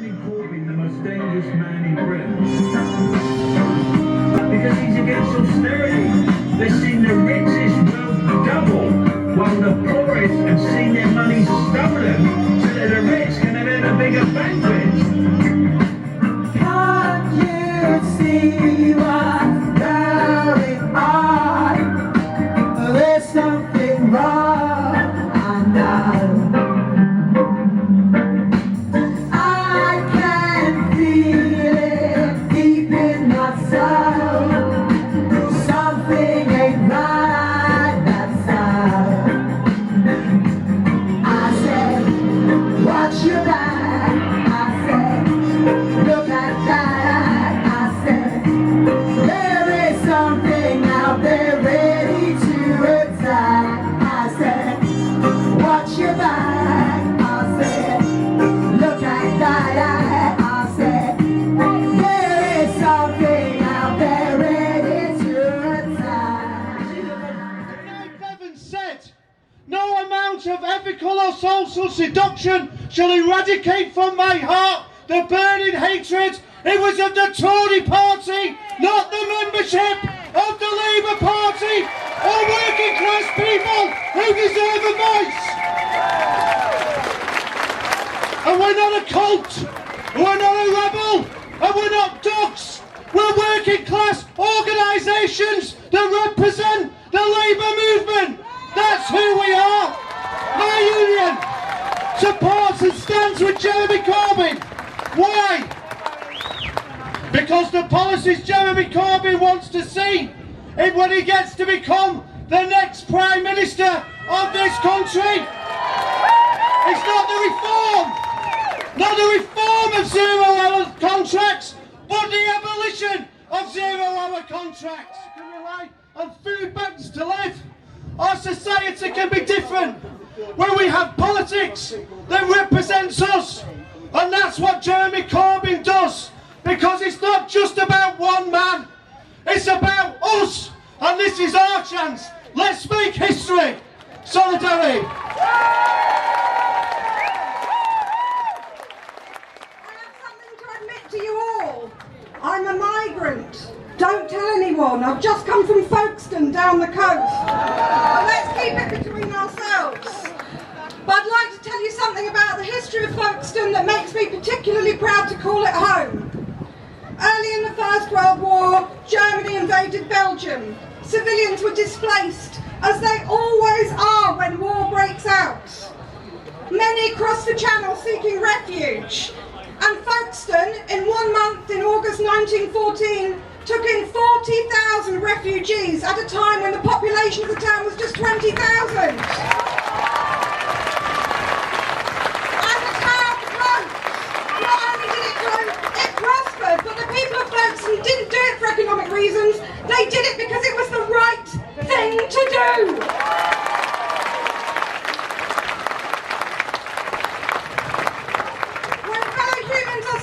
Corbyn the most dangerous man in Britain? Because he's against austerity. They've seen the richest wealth double, while the poorest have seen their money stolen, so that the rich can have ever bigger banquets. Can't you see what's going on? There's something wrong, I know. No amount of ethical or social seduction shall eradicate from my heart the burning hatred. It was of the Tory party, not the membership of the Labour Party or working class people who deserve a voice. And we're not a cult, we're not a rebel, and we're not ducks. We're working class organisations that represent the Labour movement. That's who we are. My union supports and stands with Jeremy Corbyn. Why? Because the policies Jeremy Corbyn wants to see is when he gets to become the next Prime Minister of this country. It's not the reform of zero-hour contracts, but the abolition of zero-hour contracts. You can rely on food banks to live. Our society can be different, where we have politics that represents us, and that's what Jeremy Corbyn does, because it's not just about one man, it's about us, and this is our chance. Let's make history. Solidarity. I have something to admit to you all. I'm a migrant. Don't tell anyone, I've just come from Folkestone down the coast. But let's keep it between ourselves. But I'd like to tell you something about the history of Folkestone that makes me particularly proud to call it home. Early in the First World War, Germany invaded Belgium. Civilians were displaced, as they always are when war breaks out. Many crossed the Channel seeking refuge. And Folkestone, in 1 month in August 1914, took in 40,000 refugees at a time when the population of the town was just 20,000. And the town grew. Not only did it grow, it prospered, but the people of Folkestone didn't do it for economic reasons, they did it because it was the right thing to do.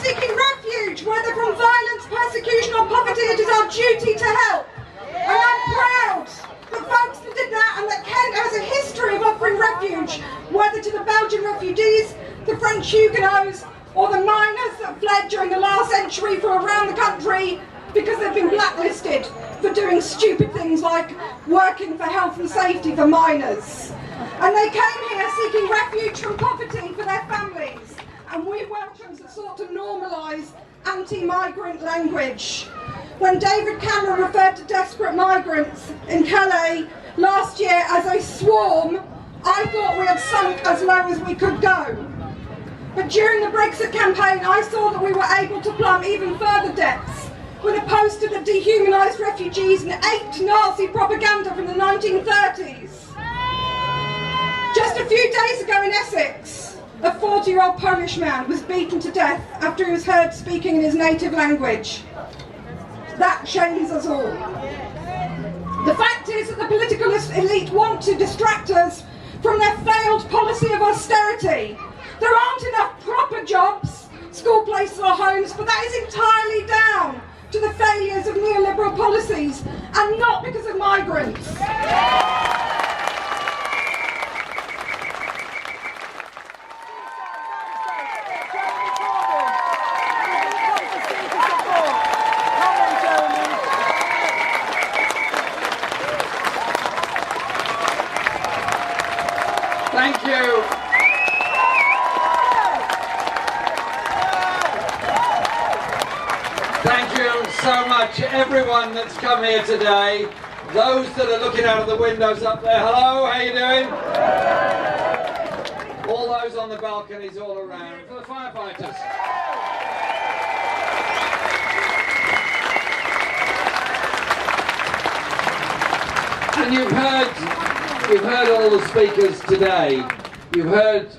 Seeking refuge, whether from violence, persecution or poverty, it is our duty to help. And I'm proud that Folkestone did that and that Kent has a history of offering refuge, whether to the Belgian refugees, the French Huguenots or the miners that fled during the last century from around the country because they've been blacklisted for doing stupid things like working for health and safety for miners. And they came here seeking refuge from poverty for their families. And we Welshers have sought to normalise anti-migrant language. When David Cameron referred to desperate migrants in Calais last year as a swarm, I thought we had sunk as low as we could go. But during the Brexit campaign, I saw that we were able to plumb even further depths with a poster that dehumanised refugees and aped Nazi propaganda from the 1930s. Just a few days ago in Essex, a 40-year-old Polish man was beaten to death after he was heard speaking in his native language. That shames us all. The fact is that the political elite want to distract us from their failed policy of austerity. There aren't enough proper jobs, school places or homes, but that is entirely down to the failures of neoliberal policies and not because of migrants. much, everyone that's come here today. Those that are looking out of the windows up there, hello, how you doing? All those on the balconies all around. For the firefighters. And you've heard all the speakers today. You've heard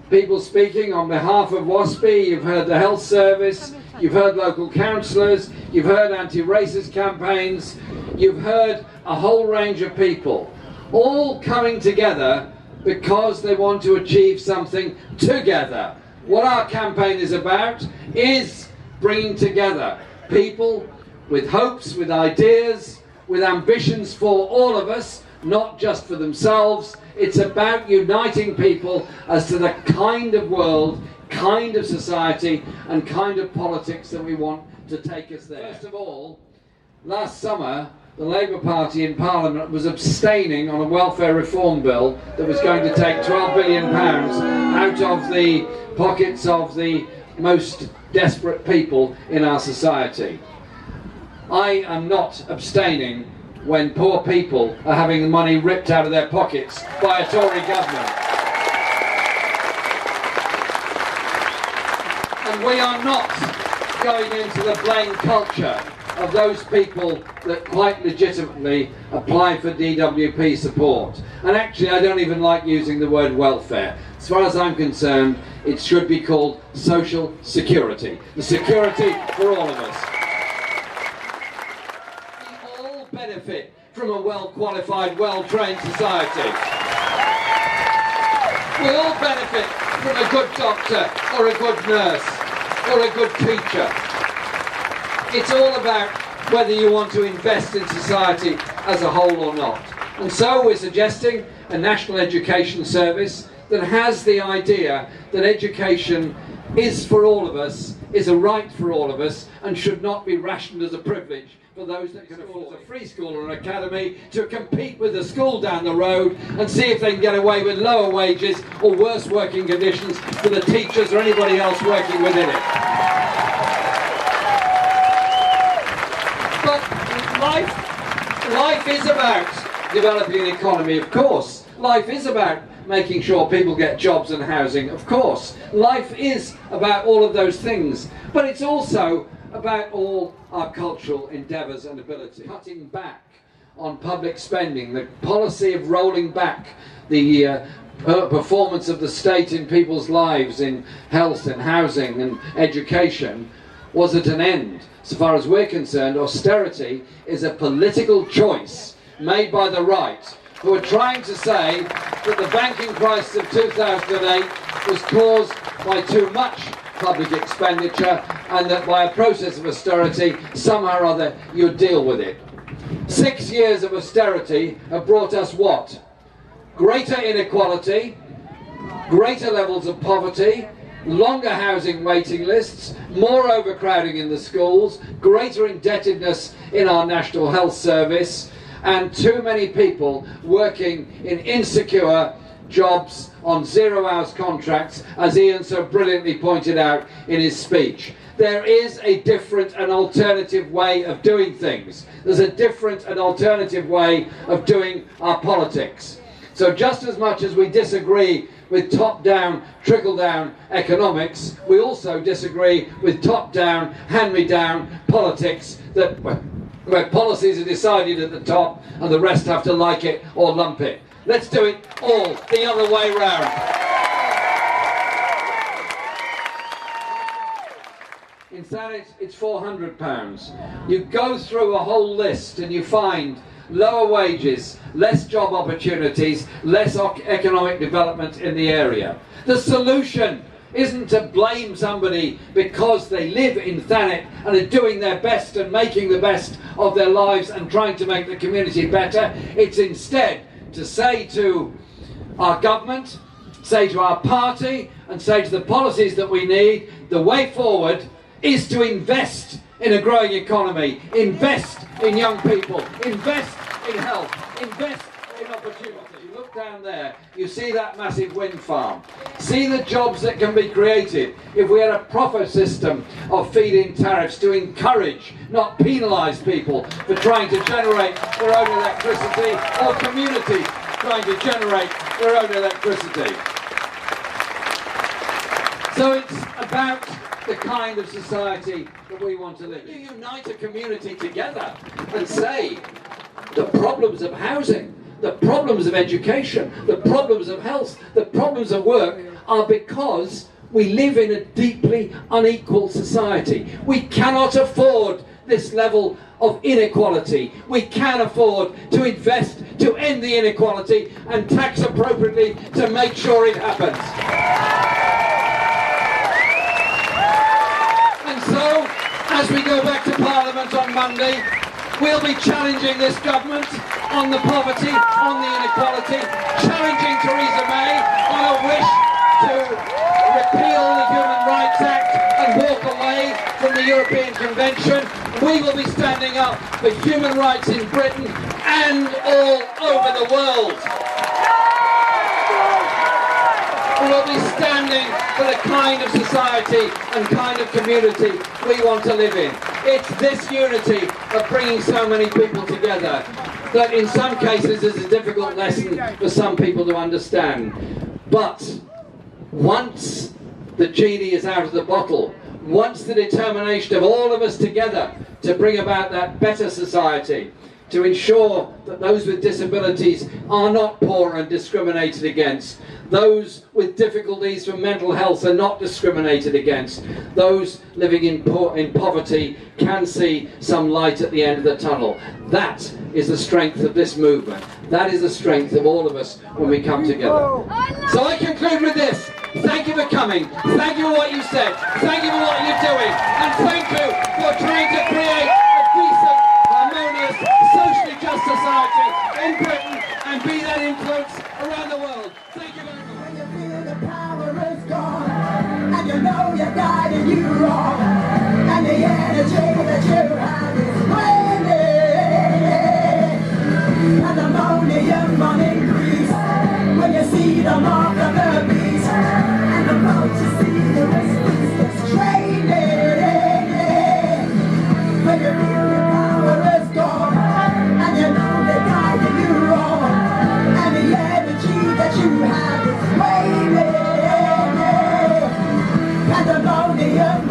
people speaking on behalf of WASPI, you've heard the health service, you've heard local councillors, you've heard anti-racist campaigns, you've heard a whole range of people, all coming together because they want to achieve something together. What our campaign is about is bringing together people with hopes, with ideas, with ambitions for all of us, not just for themselves. It's about uniting people as to the kind of world, kind of society and kind of politics that we want to take us there. First of all, last summer the Labour Party in Parliament was abstaining on a welfare reform bill that was going to take £12 billion out of the pockets of the most desperate people in our society. I am not abstaining when poor people are having the money ripped out of their pockets by a Tory government. And we are not going into the blame culture of those people that quite legitimately apply for DWP support. And actually I don't even like using the word welfare. As far as I'm concerned, it should be called social security. The security for all of us. Benefit from a well-qualified, well-trained society. We all benefit from a good doctor or a good nurse or a good teacher. It's all about whether you want to invest in society as a whole or not. And so we're suggesting a national education service that has the idea that education is for all of us, is a right for all of us, and should not be rationed as a privilege for those that can afford a free school or an academy to compete with the school down the road and see if they can get away with lower wages or worse working conditions for the teachers or anybody else working within it. But life is about developing an economy, of course. Life is about making sure people get jobs and housing, of course. Life is about all of those things. But it's also about all our cultural endeavours and ability. Cutting back on public spending, the policy of rolling back the performance of the state in people's lives in health and housing and education was at an end. So far as we're concerned, austerity is a political choice made by the right, who are trying to say that the banking crisis of 2008 was caused by too much public expenditure and that by a process of austerity somehow or other you deal with it. 6 years of austerity have brought us what? Greater inequality, greater levels of poverty, longer housing waiting lists, more overcrowding in the schools, greater indebtedness in our National Health Service, and too many people working in insecure jobs on 0 hours contracts, as Ian so brilliantly pointed out in his speech. There is a different and alternative way of doing things. There's a different and alternative way of doing our politics. So just as much as we disagree with top-down, trickle-down economics, we also disagree with top-down, hand-me-down politics that where policies are decided at the top and the rest have to like it or lump it. Let's do it all the other way round. In Thanet, it's £400. You go through a whole list and you find lower wages, less job opportunities, less economic development in the area. The solution isn't to blame somebody because they live in Thanet and are doing their best and making the best of their lives and trying to make the community better. It's instead to say to our government, say to our party, and say to the policies that we need, the way forward is to invest in a growing economy, invest in young people, invest in health, invest in opportunity. You look down down there, you see that massive wind farm. See the jobs that can be created if we had a proper system of feed-in tariffs to encourage, not penalise people for trying to generate their own electricity, or communities trying to generate their own electricity. So it's about the kind of society that we want to live in. You unite a community together and say the problems of housing, the problems of education, the problems of health, the problems of work are because we live in a deeply unequal society. We cannot afford this level of inequality. We can afford to invest to end the inequality and tax appropriately to make sure it happens. And so, as we go back to Parliament on Monday, we'll be challenging this government on the poverty, on the inequality, challenging Theresa May on a wish to repeal the Human Rights Act and walk away from the European Convention. We will be standing up for human rights in Britain and all over the world. We will be standing for the kind of society and kind of community we want to live in. It's this unity of bringing so many people together that in some cases is a difficult lesson for some people to understand. But once the genie is out of the bottle, once the determination of all of us together to bring about that better society, to ensure that those with disabilities are not poor and discriminated against, those with difficulties from mental health are not discriminated against, those living in poverty can see some light at the end of the tunnel. That is the strength of this movement. That is the strength of all of us when we come together. So I conclude with this. Thank you for coming. Thank you for what you said. Thank you for what you're doing. And thank you for trying to create a decent, harmonious, socially just society in Britain and be that influence around the world. Thank you very much. When you feel the power is gone, and you know you're guiding you wrong, and the energy that you have is waning, and the ammonium on increase, when you see the mark of the beast, and the boat you see the resistance that's training, when you feel the power is gone, and you know they're guiding you wrong, and the energy that you have is waning, and the ammonium